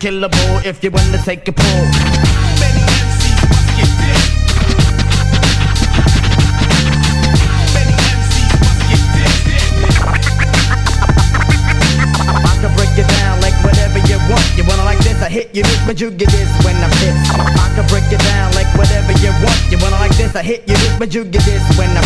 unkillable if you wanna take a pull. Many MCs must get this. Many MCs must get this. I can break it down like whatever you want. You wanna like this, I hit you this, but you get this when I'm pissed. I can break it down like whatever you want. You wanna like this, I hit you this, but you get this when I'm